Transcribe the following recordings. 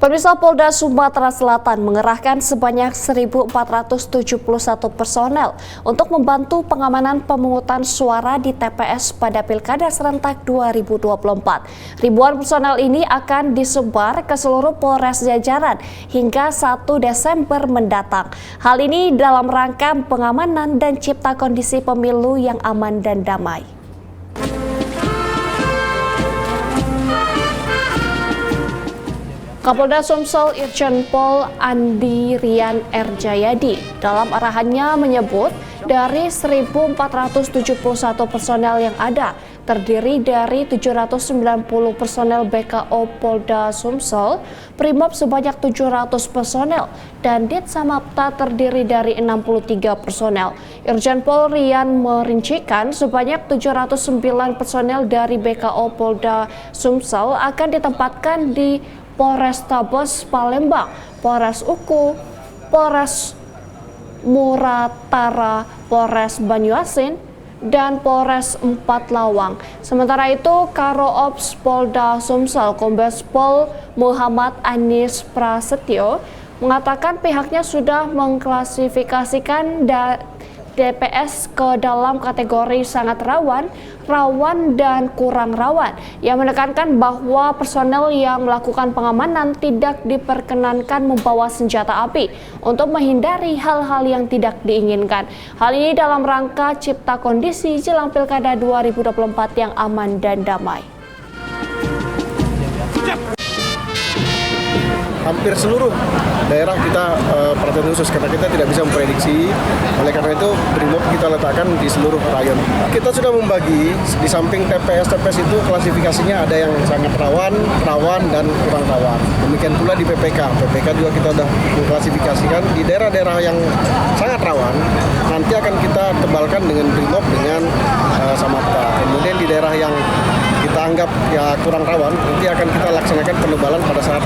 Pemirsa, Polda Sumatera Selatan mengerahkan sebanyak 1.471 personel untuk membantu pengamanan pemungutan suara di TPS pada Pilkada Serentak 2024. Ribuan personel ini akan disebar ke seluruh Polres jajaran hingga 1 Desember mendatang. Hal ini dalam rangka pengamanan dan cipta kondisi pemilu yang aman dan damai. Kapolda Sumsel Irjen Pol Andi Rian R. Jayadi dalam arahannya menyebut dari 1.471 personel yang ada, terdiri dari 790 personel BKO Polda Sumsel, Primob sebanyak 700 personel, dan Dit Samapta terdiri dari 63 personel. Irjen Pol Rian merincikan sebanyak 709 personel dari BKO Polda Sumsel akan ditempatkan di Polrestabes Palembang, Polres Uku, Polres Muratara, Polres Banyuasin, dan Polres 4 Lawang. Sementara itu, Karo Ops Polda Sumsel Kombes Pol Muhammad Anis Prasetyo mengatakan pihaknya sudah mengklasifikasikan DPS ke dalam kategori sangat rawan, rawan, dan kurang rawan, yang menekankan bahwa personel yang melakukan pengamanan tidak diperkenankan membawa senjata api untuk menghindari hal-hal yang tidak diinginkan. Hal ini dalam rangka cipta kondisi jelang Pilkada 2024 yang aman dan damai. Hampir seluruh daerah kita perhatian khusus karena kita tidak bisa memprediksi. Oleh karena itu Brimob kita letakkan di seluruh rayon. Kita sudah membagi di samping TPS itu klasifikasinya ada yang sangat rawan, dan kurang rawan. Demikian pula di PPK juga kita sudah mengklasifikasikan di daerah-daerah yang sangat rawan. Nanti akan kita tebalkan dengan Brimob dengan Samapta. Kemudian di daerah yang kita anggap ya kurang rawan, nanti akan kita laksanakan penebalan pada saat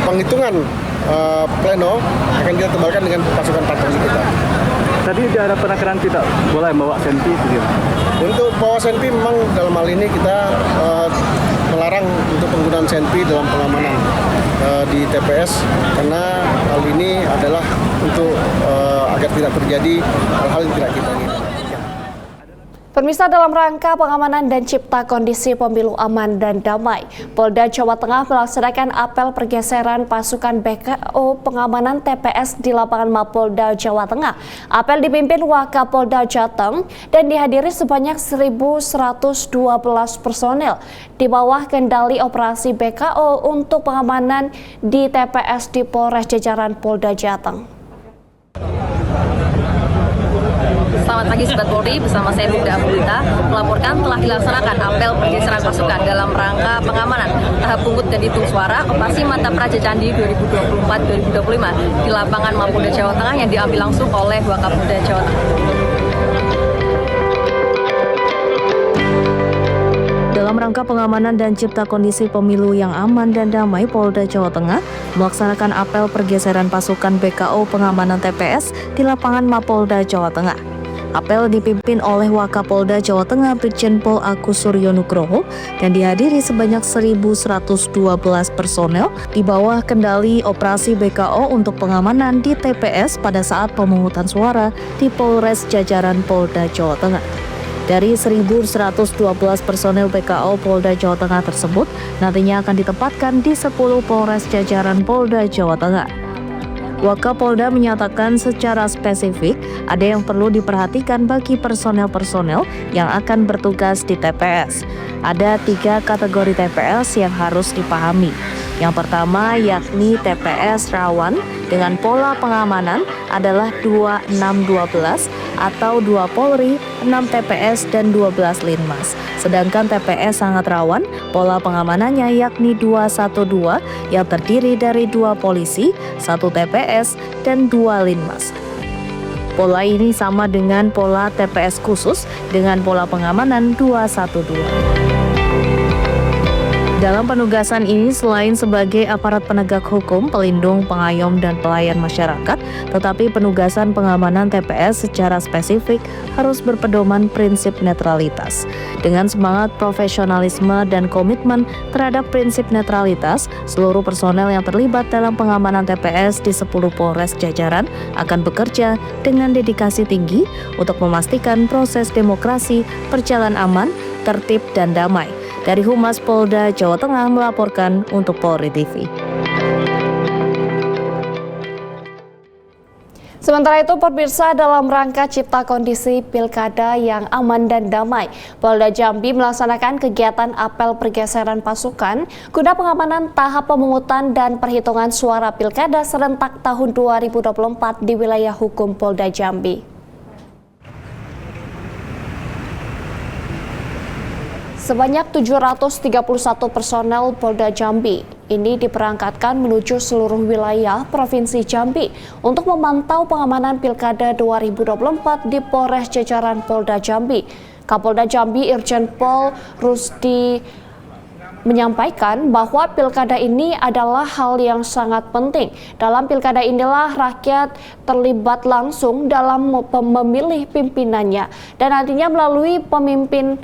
penghitungan pleno, akan kita tebalkan dengan pasukan patroli kita. Tadi ada penekanan tidak boleh bawa senpi begitu. Untuk bawa senpi memang dalam hal ini kita melarang untuk penggunaan senpi dalam pengamanan di TPS karena hal ini adalah untuk agar tidak terjadi hal-hal yang tidak kita inginkan. Pemirsa, dalam rangka pengamanan dan cipta kondisi pemilu aman dan damai, Polda Jawa Tengah melaksanakan apel pergeseran pasukan BKO pengamanan TPS di lapangan Mapolda Jawa Tengah. Apel dipimpin Wakapolda Jateng dan dihadiri sebanyak 1.112 personel di bawah kendali operasi BKO untuk pengamanan di TPS di Polres jajaran Polda Jateng. Selamat pagi Sobat Polri, bersama saya Bunda Abulita melaporkan telah dilaksanakan apel pergeseran pasukan dalam rangka pengamanan tahap pungut dan hitung suara operasi Mantap Raja Candi 2024-2025 di lapangan Mapolda Jawa Tengah yang diambil langsung oleh Wakapolda Jawa Tengah. Dalam rangka pengamanan dan cipta kondisi pemilu yang aman dan damai, Polda Jawa Tengah melaksanakan apel pergeseran pasukan BKO pengamanan TPS di lapangan Mapolda Jawa Tengah. Apel dipimpin oleh Wakapolda Jawa Tengah Brigjen Pol Agus Suryo Nugroho dan dihadiri sebanyak 1.112 personel di bawah kendali operasi BKO untuk pengamanan di TPS pada saat pemungutan suara di Polres jajaran Polda Jawa Tengah. Dari 1.112 personel BKO Polda Jawa Tengah tersebut nantinya akan ditempatkan di 10 Polres jajaran Polda Jawa Tengah. Wakapolda menyatakan secara spesifik ada yang perlu diperhatikan bagi personel-personel yang akan bertugas di TPS. Ada 3 kategori TPS yang harus dipahami. Yang pertama yakni TPS rawan dengan pola pengamanan adalah 2612 atau 2 Polri, 6 TPS, dan 12 Linmas. Sedangkan TPS sangat rawan, pola pengamanannya yakni 212 yang terdiri dari 2 polisi, 1 TPS, dan 2 Linmas. Pola ini sama dengan pola TPS khusus dengan pola pengamanan 212. Dalam penugasan ini, selain sebagai aparat penegak hukum, pelindung, pengayom, dan pelayan masyarakat, tetapi penugasan pengamanan TPS secara spesifik harus berpedoman prinsip netralitas. Dengan semangat profesionalisme dan komitmen terhadap prinsip netralitas, seluruh personel yang terlibat dalam pengamanan TPS di 10 Polres jajaran akan bekerja dengan dedikasi tinggi untuk memastikan proses demokrasi berjalan aman, tertib, dan damai. Dari Humas Polda Jawa Tengah melaporkan untuk Polri TV. Sementara itu, pemirsa, dalam rangka cipta kondisi pilkada yang aman dan damai, Polda Jambi melaksanakan kegiatan apel pergeseran pasukan guna pengamanan tahap pemungutan dan perhitungan suara pilkada serentak tahun 2024 di wilayah hukum Polda Jambi. Sebanyak 731 personel Polda Jambi ini diberangkatkan menuju seluruh wilayah Provinsi Jambi untuk memantau pengamanan Pilkada 2024 di Polres jajaran Polda Jambi. Kapolda Jambi Irjen Pol Rusdi menyampaikan bahwa pilkada ini adalah hal yang sangat penting. Dalam pilkada inilah rakyat terlibat langsung dalam memilih pimpinannya dan nantinya melalui pemimpin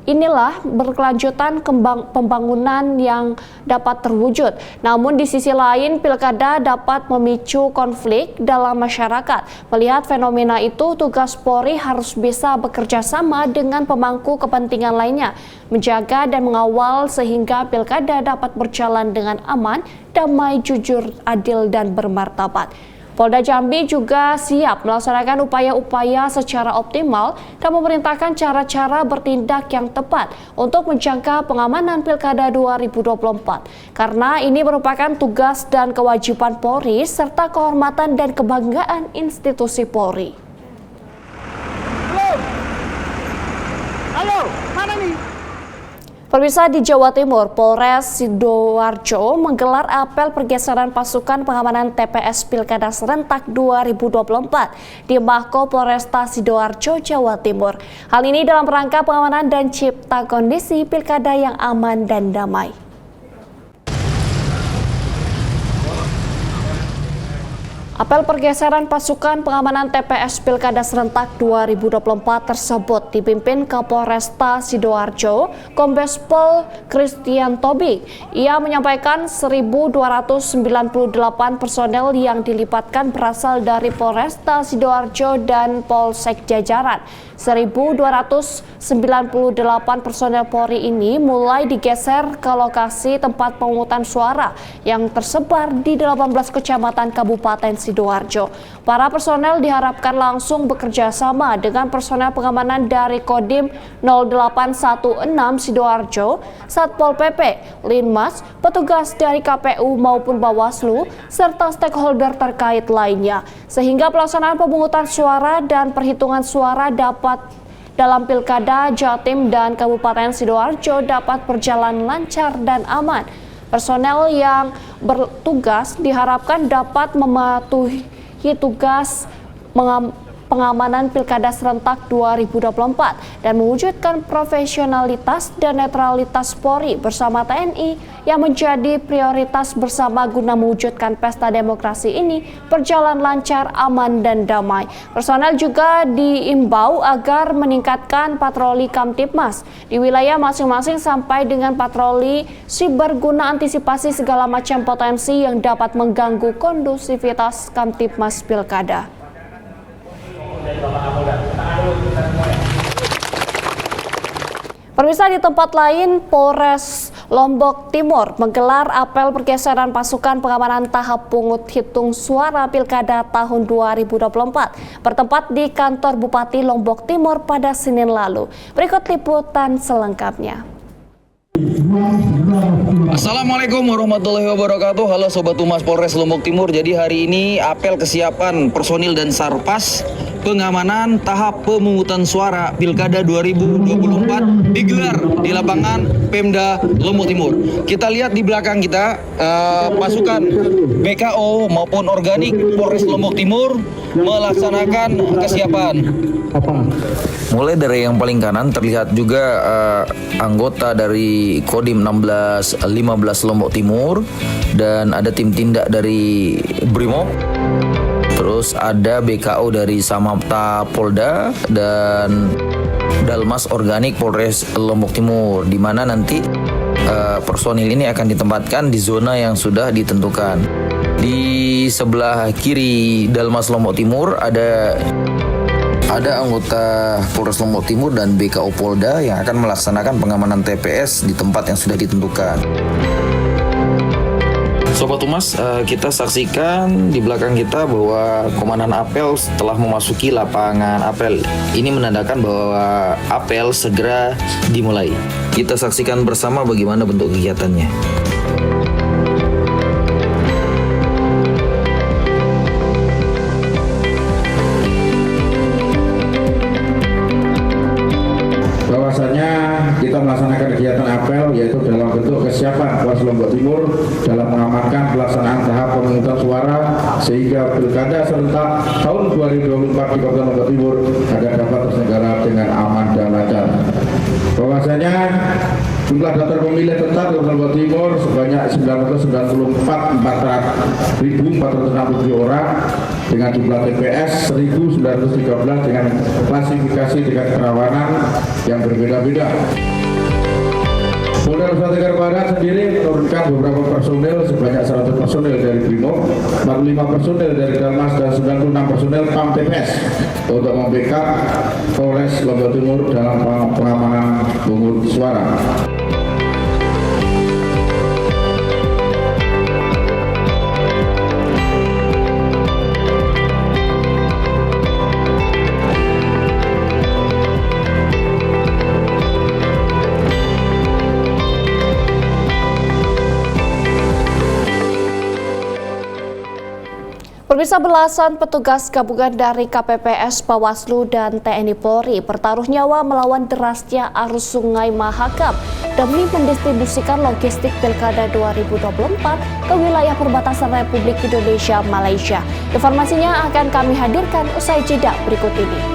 inilah berkelanjutan pembangunan yang dapat terwujud. Namun di sisi lain, pilkada dapat memicu konflik dalam masyarakat. Melihat fenomena itu, tugas Polri harus bisa bekerja sama dengan pemangku kepentingan lainnya, menjaga dan mengawal sehingga pilkada dapat berjalan dengan aman, damai, jujur, adil, dan bermartabat. Polda Jambi juga siap melaksanakan upaya-upaya secara optimal dan memerintahkan cara-cara bertindak yang tepat untuk menjaga pengamanan Pilkada 2024. Karena ini merupakan tugas dan kewajiban Polri serta kehormatan dan kebanggaan institusi Polri. Halo, mana nih? Pemirsa, di Jawa Timur, Polres Sidoarjo menggelar apel pergeseran pasukan pengamanan TPS Pilkada Serentak 2024 di Mako Polresta Sidoarjo, Jawa Timur. Hal ini dalam rangka pengamanan dan cipta kondisi pilkada yang aman dan damai. Apel pergeseran pasukan pengamanan TPS Pilkada Serentak 2024 tersebut dipimpin Kapolresta Sidoarjo, Kombes Pol Christian Tobing. Ia menyampaikan 1.298 personel yang dilibatkan berasal dari Polresta Sidoarjo dan Polsek jajaran. 1.298 personel Polri ini mulai digeser ke lokasi tempat pemungutan suara yang tersebar di 18 kecamatan Kabupaten Sidoarjo. Para personel diharapkan langsung bekerja sama dengan personel pengamanan dari Kodim 0816 Sidoarjo, Satpol PP, Linmas, petugas dari KPU maupun Bawaslu, serta stakeholder terkait lainnya, sehingga pelaksanaan pemungutan suara dan perhitungan suara dalam Pilkada Jatim dan Kabupaten Sidoarjo dapat berjalan lancar dan aman. Personel yang bertugas diharapkan dapat mematuhi tugas pengamanan Pilkada Serentak 2024 dan mewujudkan profesionalitas dan netralitas Polri bersama TNI yang menjadi prioritas bersama guna mewujudkan pesta demokrasi ini berjalan lancar, aman, dan damai. Personel juga diimbau agar meningkatkan patroli Kamtibmas di wilayah masing-masing sampai dengan patroli siber guna antisipasi segala macam potensi yang dapat mengganggu kondusivitas Kamtibmas Pilkada. Pemirsa, di tempat lain, Polres Lombok Timur menggelar apel pergeseran pasukan pengamanan tahap pungut hitung suara Pilkada tahun 2024 bertempat di kantor Bupati Lombok Timur pada Senin lalu. Berikut liputan selengkapnya. Assalamualaikum warahmatullahi wabarakatuh. Halo Sobat Humas Polres Lombok Timur. Jadi hari ini apel kesiapan personil dan Sarpas pengamanan tahap pemungutan suara Pilkada 2024 digelar di lapangan Pemda Lombok Timur. Kita lihat di belakang kita pasukan BKO maupun organik Polres Lombok Timur melaksanakan kesiapan. Mulai dari yang paling kanan terlihat juga anggota dari Kodim 1615 Lombok Timur dan ada tim tindak dari Brimob. Terus ada BKO dari Samapta Polda dan Dalmas Organik Polres Lombok Timur, di mana nanti personil ini akan ditempatkan di zona yang sudah ditentukan. Di sebelah kiri Dalmas Lombok Timur ada anggota Polres Lombok Timur dan BKO Polda yang akan melaksanakan pengamanan TPS di tempat yang sudah ditentukan. Sobat Humas, kita saksikan di belakang kita bahwa komandan apel telah memasuki lapangan apel. Ini menandakan bahwa apel segera dimulai. Kita saksikan bersama bagaimana bentuk kegiatannya. Bahwasanya kita melaksanakan kegiatan apel yaitu dalam bentuk kesiapan Polres Lombok Timur dalam mengamankan pelaksanaan tahap pemungutan suara sehingga Pilkada serentak tahun 2024 di Kabupaten Lombok Timur agar dapat terselenggara dengan aman dan lancar. Bahwasanya jumlah daftar pemilih tetap di Lombok Timur sebanyak 994.467 orang dengan jumlah TPS 1.913 dengan klasifikasi tingkat kerawanan yang berbeda-beda. Polda Nusa Tenggara Barat sendiri menurunkan beberapa personel sebanyak 100 personel dari Brimob, 45 personel dari Dalmas dan 96 personel PAM TPS untuk membackup Polres Lombok Timur dalam pengamanan pemungutan suara. Pemirsa, belasan petugas gabungan dari KPPS, Bawaslu, dan TNI Polri bertaruh nyawa melawan derasnya arus Sungai Mahakam demi mendistribusikan logistik Pilkada 2024 ke wilayah perbatasan Republik Indonesia Malaysia. Informasinya akan kami hadirkan usai jeda berikut ini.